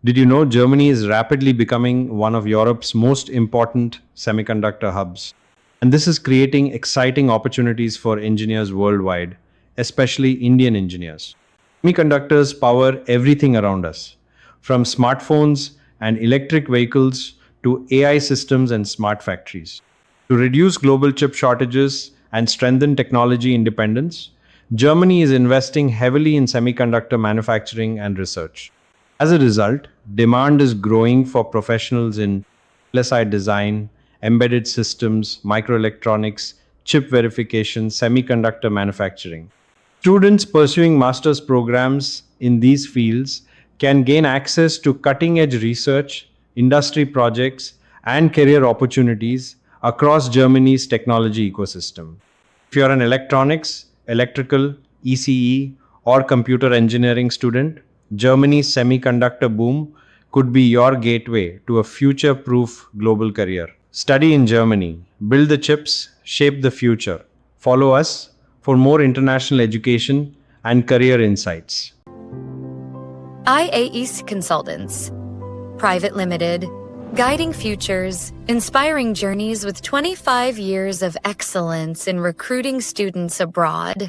Did you know Germany is rapidly becoming one of Europe's most important semiconductor hubs? And this is creating exciting opportunities for engineers worldwide, especially Indian engineers. Semiconductors power everything around us, from smartphones and electric vehicles to AI systems and smart factories. To reduce global chip shortages and strengthen technology independence, Germany is investing heavily in semiconductor manufacturing and research. As a result, demand is growing for professionals in VLSI design, embedded systems, microelectronics, chip verification, semiconductor manufacturing. Students pursuing master's programs in these fields can gain access to cutting edge research, industry projects, and career opportunities across Germany's technology ecosystem. If you're an electronics, electrical, ECE, or computer engineering student, Germany's semiconductor boom could be your gateway to a future proof global career. Study in Germany, build the chips, shape the future. Follow us for more international education and career insights. IAEC Consultants, Private Limited, guiding futures, inspiring journeys with 25 years of excellence in recruiting students abroad.